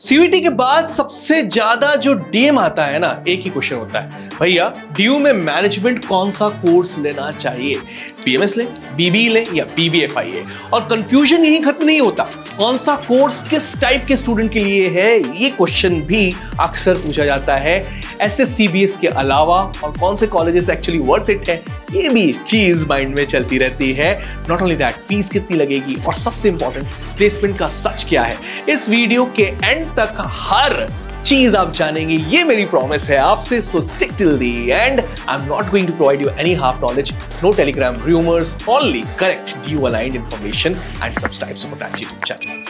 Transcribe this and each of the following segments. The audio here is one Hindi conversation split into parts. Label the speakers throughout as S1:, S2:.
S1: सीयूईटी के बाद सबसे ज्यादा जो डीएम आता है ना, एक ही क्वेश्चन होता है, भैया डीयू में मैनेजमेंट कौन सा कोर्स लेना चाहिए, बीएमएस ले, बीबी ले या बीबीएफआईए। और कंफ्यूजन यही खत्म नहीं होता, कौन सा कोर्स किस टाइप के स्टूडेंट के लिए है, ये क्वेश्चन भी अक्सर पूछा जाता है एसएससीबीएस के अलावा। और कौन से कॉलेजेस एक्चुअली वर्थ इट है, ये भी चीज माइंड में चलती रहती है। नॉट ओनली दैट, फीस कितनी लगेगी और सबसे इंपॉर्टेंट प्लेसमेंट का सच क्या है, इस वीडियो के एंड तक हर चीज आप जानेंगे, ये मेरी प्रॉमिस है आपसे। So stick till the end. I am not going to provide you any half knowledge, no Telegram rumours, only correct due aligned information and subscribe to that YouTube channel.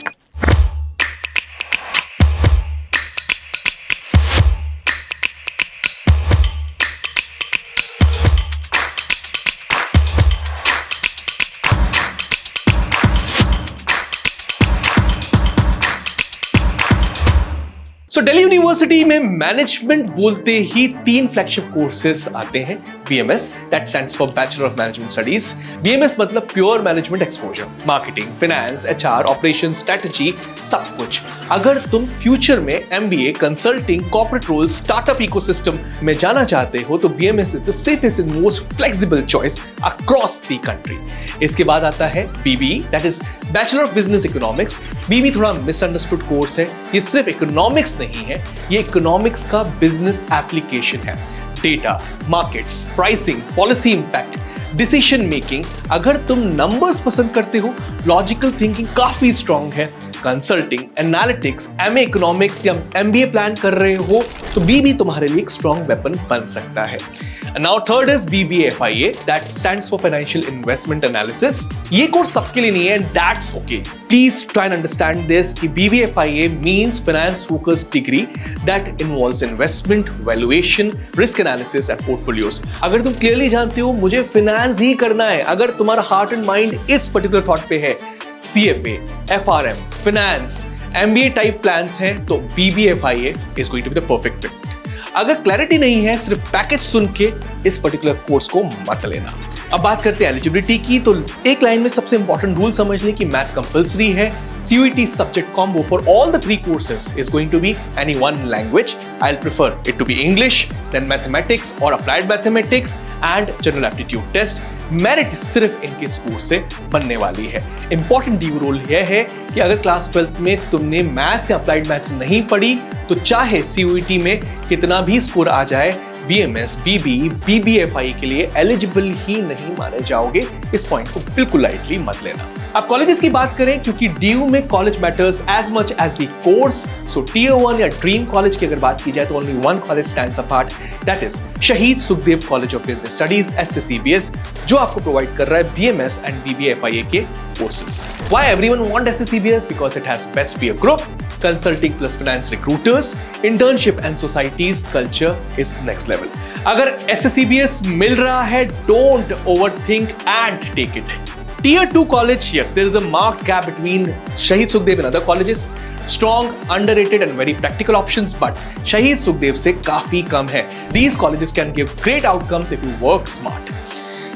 S1: So Delhi University में मैनेजमेंट बोलते ही तीन फ्लैगशिप कोर्सेस आते हैं। BMS that stands for bachelor of management studies. BMS मतलब pure management exposure, marketing, finance, HR, operation, strategy, सब कुछ। अगर तुम फ्यूचर में MBA, consulting, corporate role, startup ecosystem में जाना चाहते हो तो BMS is the safest and most flexible choice across the country. इसके बाद आता है BBE that is bachelor of business economics. BBE थोड़ा मिसअंडरस्टूड कोर्स है, ये सिर्फ इकोनॉमिक्स नहीं है, ये इकोनॉमिक्स का बिजनेस एप्लीकेशन है। Data, markets, pricing, policy impact, decision making. अगर तुम नंबर्स पसंद करते हो, लॉजिकल थिंकिंग काफी स्ट्रांग है, कंसल्टिंग, एनालिटिक्स, एमए इकोनॉमिक्स या एमबीए प्लान कर रहे हो तो बीबी तुम्हारे लिए एक स्ट्रांग वेपन बन सकता है। Now third is BBFIA that stands for financial investment analysis. ये कोर्स सबके लिए नहीं है, that's okay. Please try and understand this कि BBFIA means finance focused degree that involves investment, valuation, risk analysis and portfolios. अगर तुम क्लियरली जानते हो मुझे फाइनेंस ही करना है, अगर तुम्हारा हार्ट एंड माइंड इस पर्टिकुलर थॉट पे है, CFA, FRM, finance, MBA type plans हैं, तो BBFIA is going to be the perfect fit. अगर क्लैरिटी नहीं है, सिर्फ पैकेज सुन के इस पर्टिकुलर कोर्स को मत लेना। अब बात करते हैं एलिजिबिलिटी की, तो एक लाइन में सबसे इंपॉर्टेंट रूल समझ लें कि मैथ्स कंपलसरी है। CUET subject combo for all the three courses is going to be any one language. I'll prefer it to be English, then mathematics or applied mathematics and general aptitude test. Merit सिर्फ इनके स्कोर से बनने वाली है। इंपॉर्टेंट ड्यू रोल यह है कि अगर क्लास 12th में तुमने मैथ्स या अप्लाइड मैथ्स नहीं पढ़ी तो चाहे CUET में कितना भी स्कोर आ जाए, बीएमएस, बीबी, बीबीएफआई के लिए एलिजिबल ही नहीं माने जाओगे। इस पॉइंट को बिल्कुल लाइटली मत लेना। अब कॉलेजेस की बात करें, क्योंकि डीयू में college matters as much as the course. So tier 1 या ड्रीम कॉलेज की अगर बात की जाए तो only one college stands apart, that is Shaheed Sukhdev college of business studies SSCBS, जो आपको प्रोवाइड कर रहा है बीएमएस एंड बीबीएफआईए के courses. Why everyone want SSCBS? Because it has best peer group, consulting plus finance recruiters, internship and societies, culture is next level. अगर SSCBS मिल रहा है, don't overthink and take it. Tier 2 college, yes, there is a marked gap between Shahid Sukhdev and other colleges. Strong, underrated and very practical options, but Shahid Sukhdev से काफी कम है. These colleges can give great outcomes if you work smart.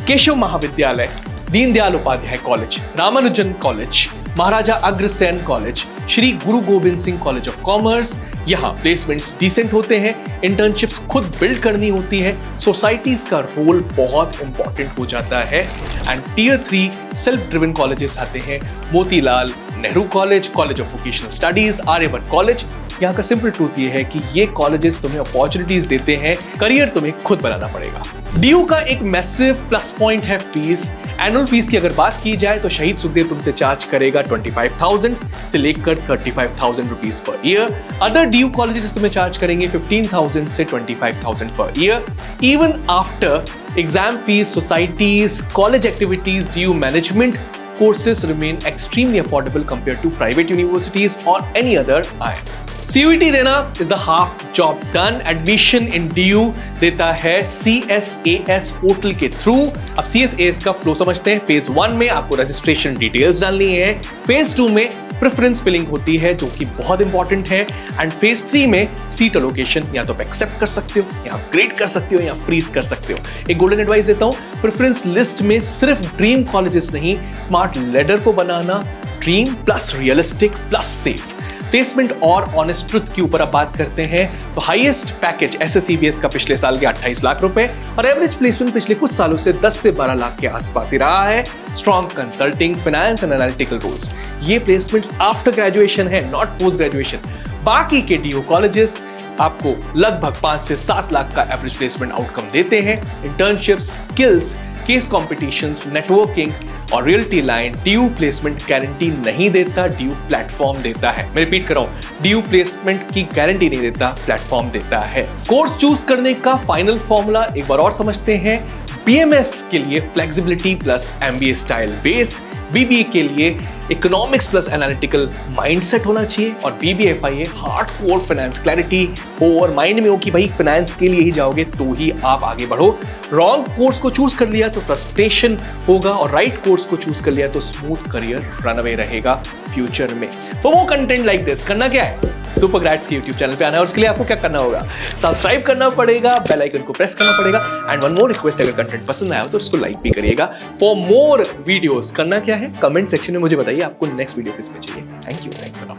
S1: Keshav महाविद्यालय, Deendayal Upadhyay college, Ramanujan college, Maharaja Agrasen college, Shri Guru Govind Singh college of commerce. यहाँ प्लेसमेंट्स डिसेंट होते हैं, इंटर्नशिप्स खुद बिल्ड करनी होती है, सोसाइटीज का रोल बहुत इंपॉर्टेंट हो जाता है। And tier 3 self driven colleges आते हैं, Motilal Nehru college, college of vocational studies, Aryabhatta college. यहाँ का सिंपल ट्रूथ ये है कि ये कॉलेजेस तुम्हें अपॉर्चुनिटीज देते हैं, करियर तुम्हें खुद बनाना पड़ेगा। डीयू का एक मैसिव प्लस पॉइंट है फीस। एनुअल फीस की अगर बात की जाए तो शहीद सुखदेव तुमसे चार्ज करेगा 25,000 से लेकर 35,000 rupees per year. Other DU colleges तुम्हें चार्ज करेंगे 15,000 से 25,000 per year. Even after exam fees, societies, college activities, DU management courses remain extremely affordable compared to private universities or any other IIM. CUET देना is the half job done. Admission in DU देता है CSAS पोर्टल के थ्रू। अब CSAS का फ्लो समझते हैं। फेज 1 में आपको रजिस्ट्रेशन डिटेल्स डालनी है, फेज 2 में प्रेफरेंस फिलिंग होती है जो कि बहुत इंपॉर्टेंट है, एंड फेज 3 में सीट अलोकेशन या तो आप एक्सेप्ट कर सकते हो या अपग्रेड कर सकते हो या फ्रीज कर सकते हो। एक गोल्डन एडवाइस देता हूं, प्रेफरेंस लिस्ट में सिर्फ ड्रीम कॉलेजेस नहीं, स्मार्ट लैडर को बनाना, dream plus realistic plus safe. Placement और ऑनेस्ट ट्रुथ के ऊपर अब बात करते हैं तो हाईएस्ट पैकेज SSCBS का पिछले साल के 28 लाख रुपए और एवरेज प्लेसमेंट पिछले कुछ सालों से 10 से 12 लाख के आसपास ही रहा है। Strong consulting, finance and analytical roles, ये प्लेसमेंट्स आफ्टर ग्रेजुएशन है, नॉट पोस्ट ग्रेजुएशन। बाकी के DU कॉलेजेस आपको लगभग 5 से 7 लाख का एवरेज प्लेसमेंट आउटकम देते हैं। Internships, skills, case competitions, networking और reality line DU placement guarantee नहीं देता, DU प्लेटफॉर्म देता है। मैं रिपीट कर रहा हूं, DU प्लेसमेंट की गारंटी नहीं देता, प्लेटफॉर्म देता है। कोर्स चूज करने का फाइनल फॉर्मूला एक बार और समझते हैं। BMS के लिए flexibility plus MBA style base, BBA के लिए इकोनॉमिक्स प्लस एनालिटिकल माइंडसेट होना चाहिए और BBA FIA hardcore finance clarity हो और माइंड में हो कि भाई फाइनेंस के लिए ही जाओगे तो ही आप आगे बढ़ो। रॉन्ग कोर्स को चूज कर लिया तो फ्रस्ट्रेशन होगा और राइट कोर्स को चूज कर लिया तो स्मूथ करियर रनअवे रहेगा फ्यूचर में। For more content like this करना क्या है, सुपर ग्रेड्स के YouTube चैनल पे आना है और उसके लिए आपको क्या करना होगा, सब्सक्राइब करना पड़ेगा, बेल आइकन को प्रेस करना पड़ेगा एंड वन मोर रिक्वेस्ट, अगर कंटेंट पसंद आया हो तो उसको लाइक भी करिएगा। फॉर मोर वीडियोस करना क्या है, कमेंट सेक्शन में मुझे बताइए आपको नेक्स्ट वीडियो किस पे चाहिए। Thank you.